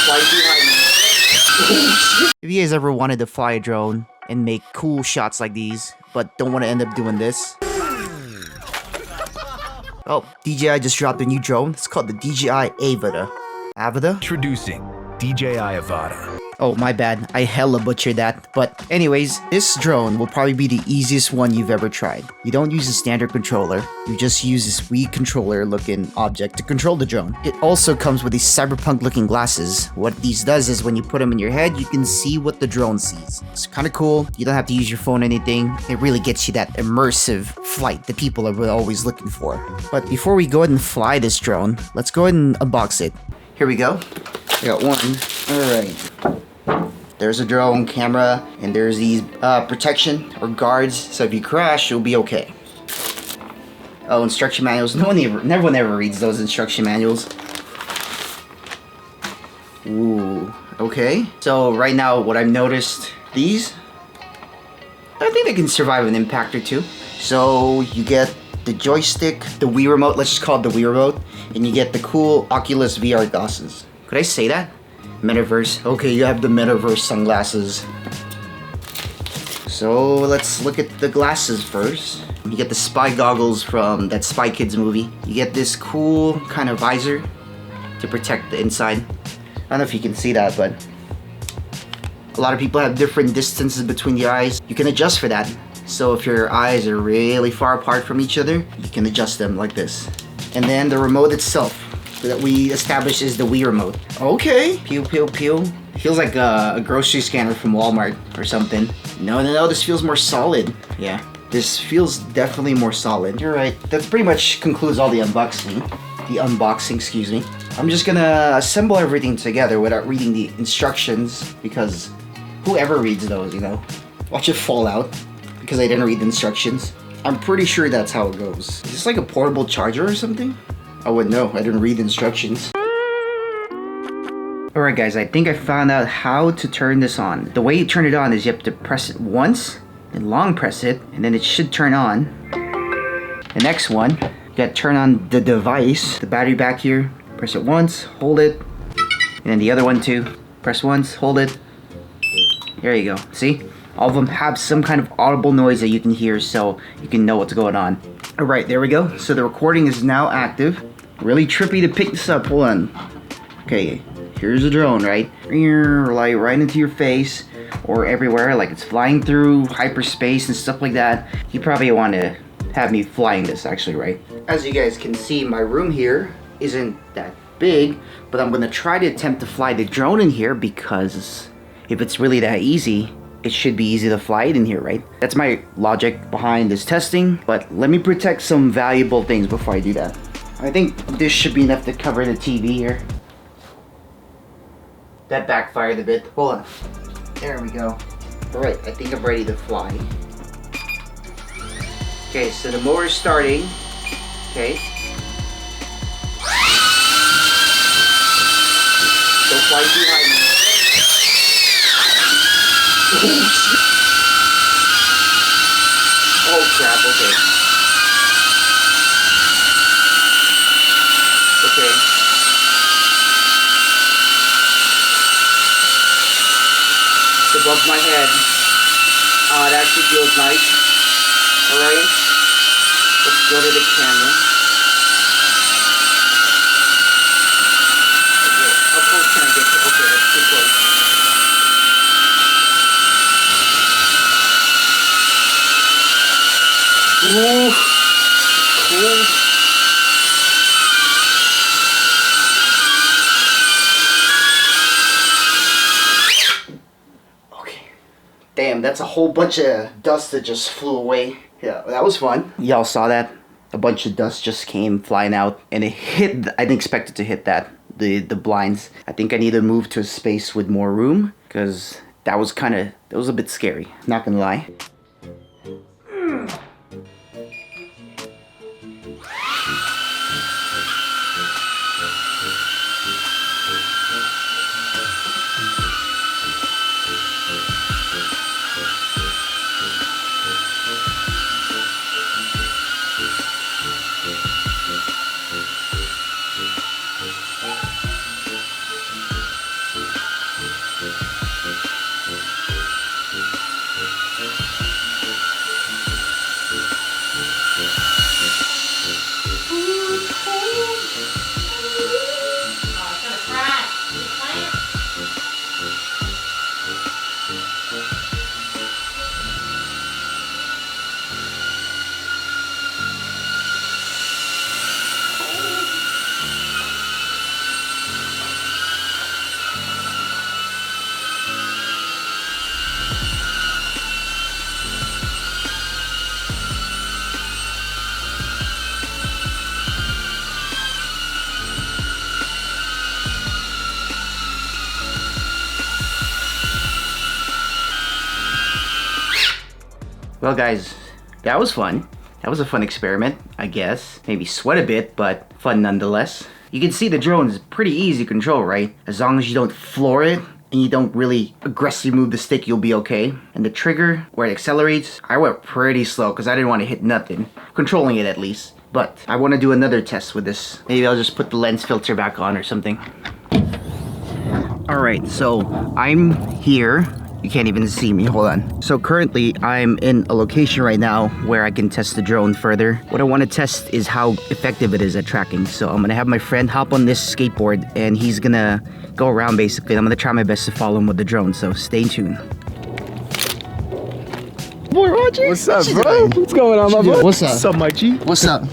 fly behind me. If you guys ever wanted to fly a drone and make cool shots like these, but don't want to end up doing this. Oh, DJI just dropped a new drone. It's called the DJI Avata. Avata? Introducing DJI Avata. Oh, my bad. I hella butchered that. But anyways, this drone will probably be the easiest one you've ever tried. You don't use a standard controller. You just use this Wii controller looking object to control the drone. It also comes with these cyberpunk looking glasses. What these does is when you put them in your head, you can see what the drone sees. It's kind of cool. You don't have to use your phone or anything. It really gets you that immersive flight that people are always looking for. But before we go ahead and fly this drone, let's go ahead and unbox it. Here we go. I got one. Alright. There's a drone camera, and there's these protection or guards, so if you crash, you'll be okay. Oh, instruction manuals. No one ever reads those instruction manuals. Ooh, okay. So right now, what I've noticed, these, I think they can survive an impact or two. So you get the joystick, the Wii remote, let's just call it the Wii remote, and you get the cool Oculus VR glasses. Could I say that? Metaverse. Okay, you have the Metaverse sunglasses. So let's look at the glasses first. You get the spy goggles from that Spy Kids movie. You get this cool kind of visor to protect the inside. I don't know if you can see that, but a lot of people have different distances between the eyes. You can adjust for that. So if your eyes are really far apart from each other, you can adjust them like this. And then the remote itself that we established is the Wii remote. Okay. Pew, pew, pew. Feels like a grocery scanner from Walmart or something. No, this feels more solid. Yeah, this feels definitely more solid. You're right. That pretty much concludes all the unboxing, excuse me. I'm just gonna assemble everything together without reading the instructions, because whoever reads those, you know? Watch it fall out because I didn't read the instructions. I'm pretty sure that's how it goes. Is this like a portable charger or something? I wouldn't know, I didn't read the instructions. Alright guys, I think I found out how to turn this on. The way you turn it on is you have to press it once, and long press it, and then it should turn on. The next one, you gotta turn on the device, the battery back here. Press it once, hold it, and then the other one too. Press once, hold it. There you go, see? All of them have some kind of audible noise that you can hear, so you can know what's going on. Alright, there we go. So the recording is now active. Really trippy to pick this up. Hold on. Okay, here's a drone, right? Like right into your face or everywhere, like it's flying through hyperspace and stuff like that. You probably want to have me flying this actually, right? As you guys can see, my room here isn't that big, but I'm gonna try to attempt to fly the drone in here, because if it's really that easy, it should be easy to fly it in here, right? That's my logic behind this testing, but let me protect some valuable things before I do that. I think this should be enough to cover the TV here. That backfired a bit. Hold on. There we go. Alright, I think I'm ready to fly. Okay, so the motor's starting. Okay. Don't fly behind me. Oh crap, okay. Okay. It's above my head. It actually feels nice. Alright. Let's go to the camera. Okay, how close can I get to? Okay, that's too close. Ooh, cool. Okay. Damn, that's a whole bunch of dust that just flew away. Yeah, that was fun. Y'all saw that? A bunch of dust just came flying out, and it hit, I didn't expect it to hit the blinds. I think I need to move to a space with more room, because that was a bit scary, not gonna lie. Well, guys, that was fun. That was a fun experiment, I guess. Maybe sweat a bit, but fun nonetheless. You can see the drone is pretty easy to control, right? As long as you don't floor it and you don't really aggressively move the stick, you'll be okay. And the trigger, where it accelerates, I went pretty slow because I didn't want to hit nothing. Controlling it at least. But I want to do another test with this. Maybe I'll just put the lens filter back on or something. Alright, so I'm here. You can't even see me, hold on. So currently I'm in a location right now where I can test the drone further. What I want to test is how effective it is at tracking. So I'm gonna have my friend hop on this skateboard and he's gonna go around basically. I'm gonna try my best to follow him with the drone, so stay tuned. Boy Roger! What's up, bro? What's going on, my boy? What's up? What's up, my G? What's up?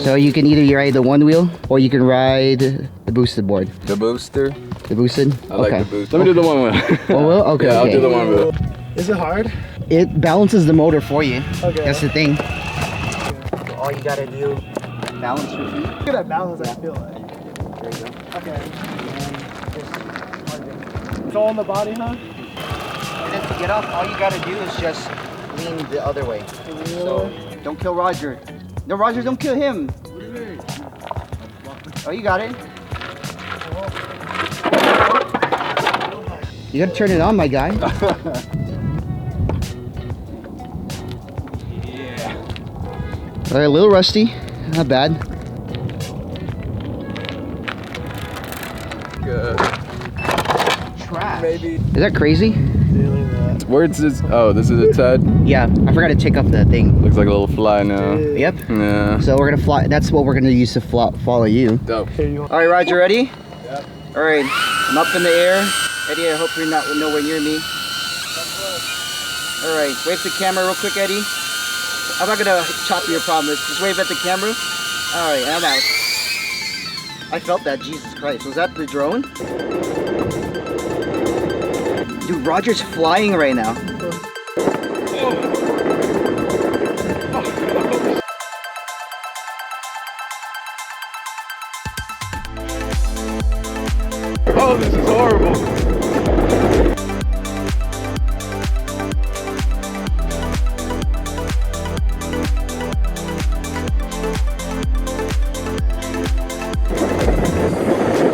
So you can either ride the one wheel or you can ride the boosted board. The booster? The boosted? I like the booster. Let me do the one wheel. One wheel? Okay, yeah, okay. I'll do the one wheel. Is it hard? It balances the motor for you. Okay. That's the thing. So all you gotta do, balance your feet. Look at that balance I feel like. There you go. Okay. And It's all on the body, huh? then to get off, all you gotta do is just lean the other way. So don't kill Roger. No, Roger, don't kill him. What do you mean? Oh, you got it. You gotta turn it on, my guy. Yeah. All right, a little rusty, not bad. Good. Trash. Maybe. Is that crazy? Feeling that. Where's this? Oh, this is its head. Yeah, I forgot to take off the thing. Looks like a little fly now. Yep. Yeah. So we're gonna fly. That's what we're gonna use to follow you. Dope. Here you All right, Roger, ready? Yep. All right, I'm up in the air. Eddie, I hope you're not nowhere near me. All right, wave the camera real quick, Eddie. I'm not gonna chop your promise. Just wave at the camera. All right, I'm out. I felt that, Jesus Christ. Was that the drone? Dude, Roger's flying right now. Oh, this is horrible.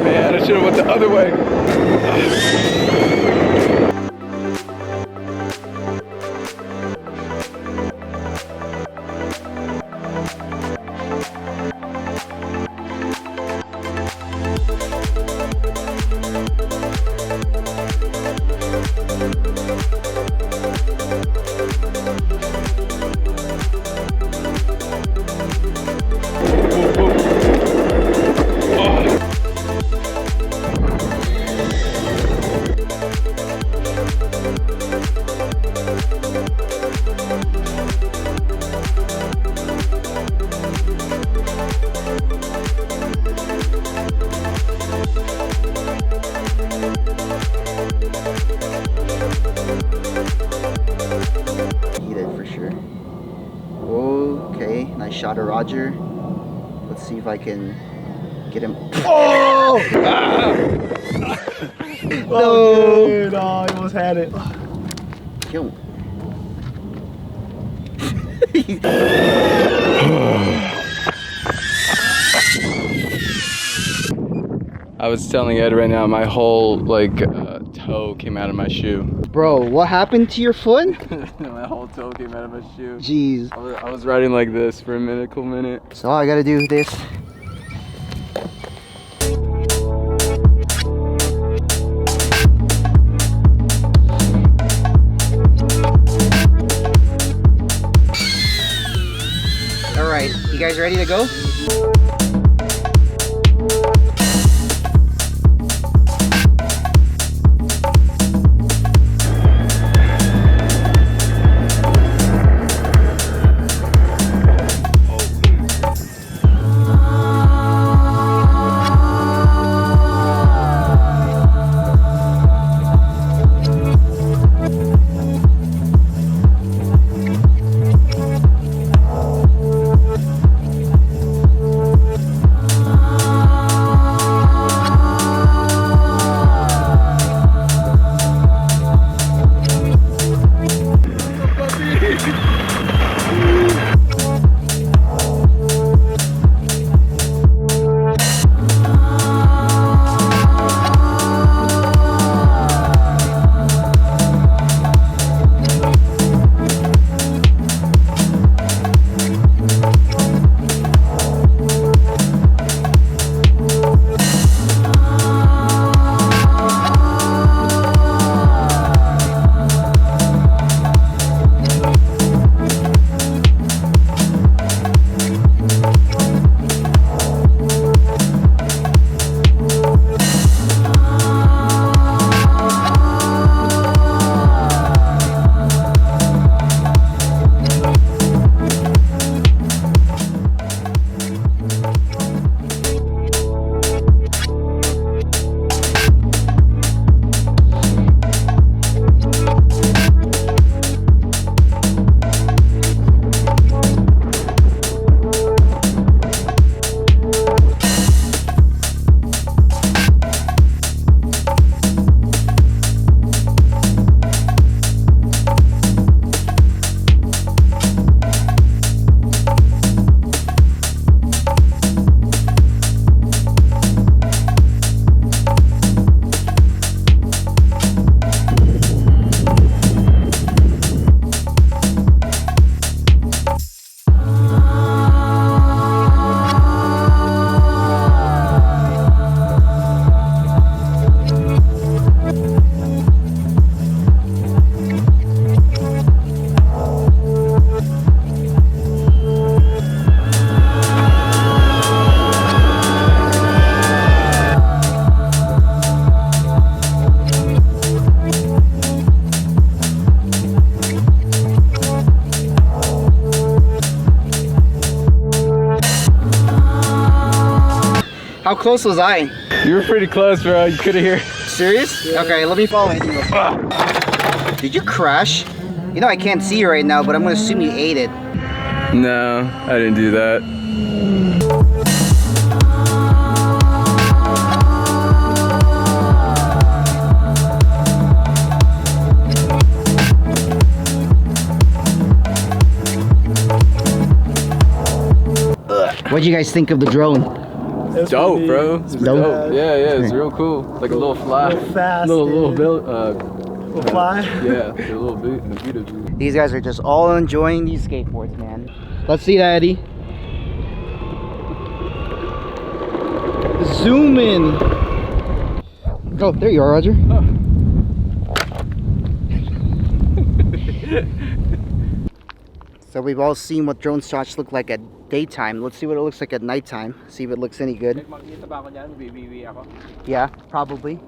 Man, I should have went the other way. For sure. Okay, nice shot of Roger. Let's see if I can get him. Oh! Oh, dude, oh, he almost had it. Kill him. I was telling Ed right now, my whole toe came out of my shoe. Bro, what happened to your foot? My whole toe came out of my shoe. Jeez. I was riding like this for a cool minute. So all I gotta do is this. All right, you guys ready to go? How close was I? You were pretty close, bro. You couldn't hear. Serious? Okay, let me follow it. Did you crash? You know I can't see you right now, but I'm gonna assume you ate it. No, I didn't do that. What'd you guys think of the drone? It's Dope, pretty- bro. it's It's pretty dope. fast. Yeah, it's real cool. Like a little fly. Little fast, Little dude. build. Little fly. Yeah, a little boot and a boot of you. These guys are just all enjoying these skateboards, man. Let's see that, Eddie. Zoom in. Oh, there you are, Roger. So we've all seen what drone shots look like at daytime. Let's see what it looks like at nighttime. See if it looks any good. Yeah, probably.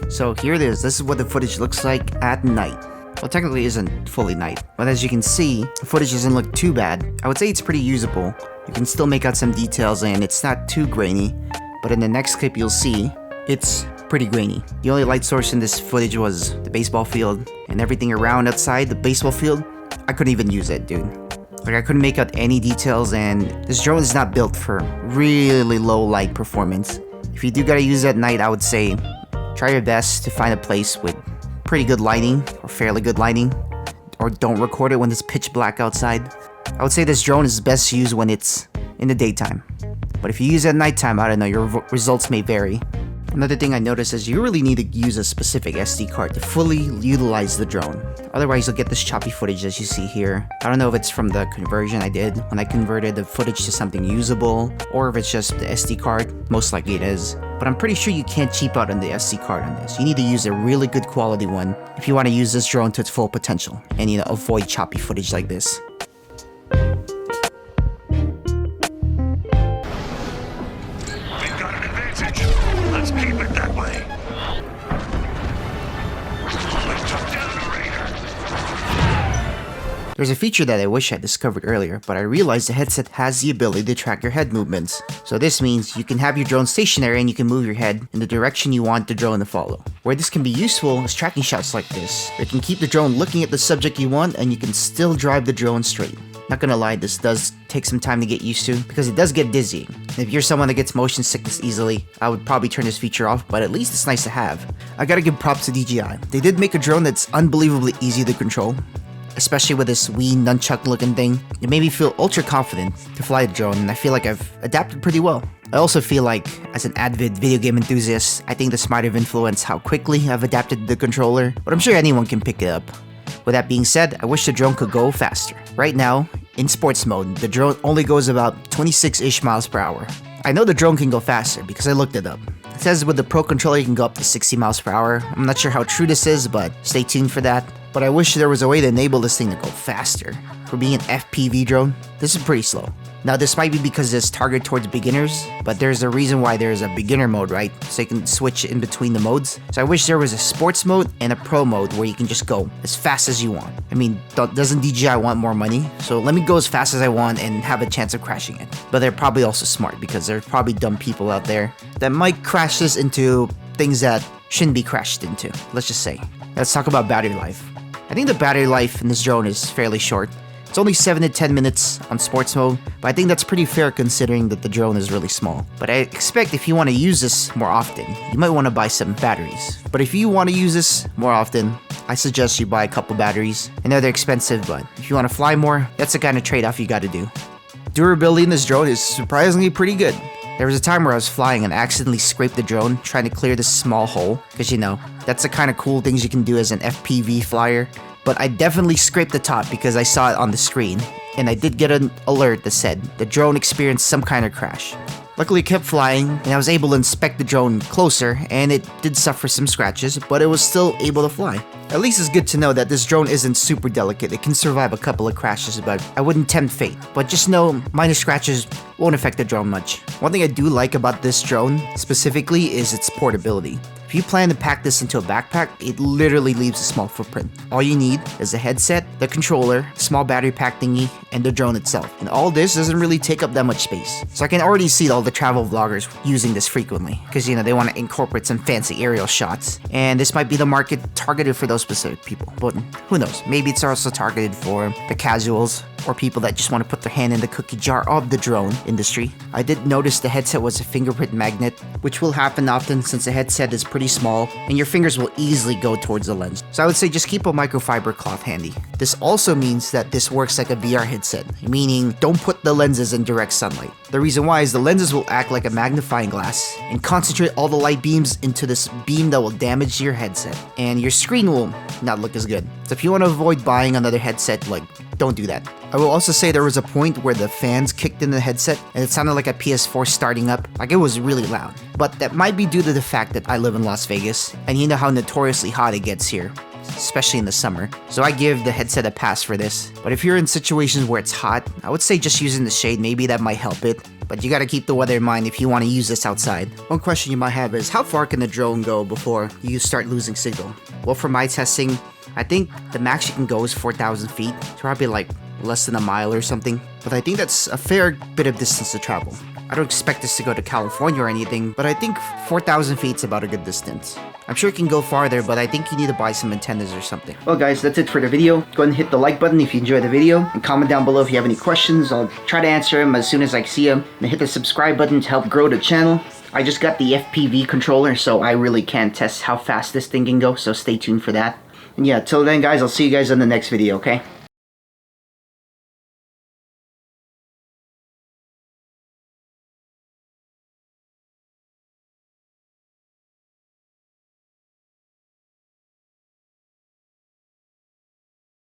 So here it is. This is what the footage looks like at night. Well, technically it isn't fully night, but as you can see, the footage doesn't look too bad. I would say it's pretty usable. You can still make out some details and it's not too grainy, but in the next clip you'll see, it's pretty grainy. The only light source in this footage was the baseball field, and everything around outside the baseball field, I couldn't even use it, dude. Like, I couldn't make out any details, and this drone is not built for really low light performance. If you do gotta use it at night, I would say try your best to find a place with pretty good lighting or fairly good lighting, or don't record it when it's pitch black outside. I would say this drone is best used when it's in the daytime, but if you use it at nighttime, I don't know, your results may vary. Another thing I noticed is you really need to use a specific SD card to fully utilize the drone. Otherwise, you'll get this choppy footage as you see here. I don't know if it's from the conversion I did when I converted the footage to something usable, or if it's just the SD card. Most likely it is. But I'm pretty sure you can't cheap out on the SD card on this. You need to use a really good quality one if you want to use this drone to its full potential and, you know, avoid choppy footage like this. We've got an advantage. Let's keep it that way. We took down the raider. There's a feature that I wish I discovered earlier, but I realized the headset has the ability to track your head movements. So this means you can have your drone stationary and you can move your head in the direction you want the drone to follow. Where this can be useful is tracking shots like this. It can keep the drone looking at the subject you want and you can still drive the drone straight. Not gonna lie, this does take some time to get used to because it does get dizzying. If you're someone that gets motion sickness easily, I would probably turn this feature off, but at least it's nice to have. I gotta give props to DJI. They did make a drone that's unbelievably easy to control, especially with this Wii nunchuck looking thing. It made me feel ultra confident to fly the drone, and I feel like I've adapted pretty well. I also feel like, as an avid video game enthusiast, I think this might have influenced how quickly I've adapted the controller, but I'm sure anyone can pick it up. With that being said, I wish the drone could go faster. Right now, in sports mode, the drone only goes about 26-ish miles per hour. I know the drone can go faster because I looked it up. It says with the Pro controller you can go up to 60 miles per hour. I'm not sure how true this is, but stay tuned for that. But I wish there was a way to enable this thing to go faster. For being an FPV drone, this is pretty slow. Now this might be because it's targeted towards beginners, but there's a reason why there's a beginner mode, right? So you can switch in between the modes. So I wish there was a sports mode and a pro mode where you can just go as fast as you want. I mean, doesn't DJI want more money? So let me go as fast as I want and have a chance of crashing it. But they're probably also smart because there's probably dumb people out there that might crash this into things that shouldn't be crashed into, let's just say. Let's talk about battery life. I think the battery life in this drone is fairly short. It's only 7 to 10 minutes on sports mode, but I think that's pretty fair considering that the drone is really small. But I expect if you want to use this more often, you might want to buy some batteries. But if you want to use this more often, I suggest you buy a couple batteries. I know they're expensive, but if you want to fly more, that's the kind of trade-off you got to do. Durability in this drone is surprisingly pretty good. There was a time where I was flying and accidentally scraped the drone trying to clear this small hole, because you know, that's the kind of cool things you can do as an FPV flyer. but I definitely scraped the top because I saw it on the screen, and I did get an alert that said the drone experienced some kind of crash. Luckily, it kept flying, and I was able to inspect the drone closer, and it did suffer some scratches, but it was still able to fly. At least it's good to know that this drone isn't super delicate. It can survive a couple of crashes, but I wouldn't tempt fate. But just know, minor scratches won't affect the drone much. One thing I do like about this drone, specifically, is its portability. If you plan to pack this into a backpack, it literally leaves a small footprint. All you need is the headset, the controller, small battery pack thingy, and the drone itself. And all this doesn't really take up that much space. So I can already see all the travel vloggers using this frequently, because they want to incorporate some fancy aerial shots. And this might be the market targeted for those specific people. But who knows, maybe it's also targeted for the casuals, or people that just want to put their hand in the cookie jar of the drone industry. I did notice the headset was a fingerprint magnet, which will happen often since the headset is pretty small and your fingers will easily go towards the lens. So I would say just keep a microfiber cloth handy. This also means that this works like a VR headset, meaning don't put the lenses in direct sunlight. The reason why is the lenses will act like a magnifying glass and concentrate all the light beams into this beam that will damage your headset, and your screen will not look as good. So if you want to avoid buying another headset, don't do that. I will also say there was a point where the fans kicked in the headset and it sounded like a PS4 starting up, like it was really loud. But that might be due to the fact that I live in Las Vegas, and you know how notoriously hot it gets here, especially in the summer. So I give the headset a pass for this. But if you're in situations where it's hot, I would say just using the shade, maybe that might help it. But you gotta keep the weather in mind if you want to use this outside. One question you might have is, how far can the drone go before you start losing signal? Well, for my testing, I think the max you can go is 4,000 feet, probably less than a mile or something. But I think that's a fair bit of distance to travel. I don't expect this to go to California or anything, but I think 4,000 feet is about a good distance. I'm sure it can go farther, but I think you need to buy some antennas or something. Well guys, that's it for the video. Go ahead and hit the like button if you enjoyed the video, and comment down below if you have any questions. I'll try to answer them as soon as I see them. And hit the subscribe button to help grow the channel. I just got the FPV controller, so I really can't test how fast this thing can go, so stay tuned for that. And yeah, till then guys, I'll see you guys in the next video, okay?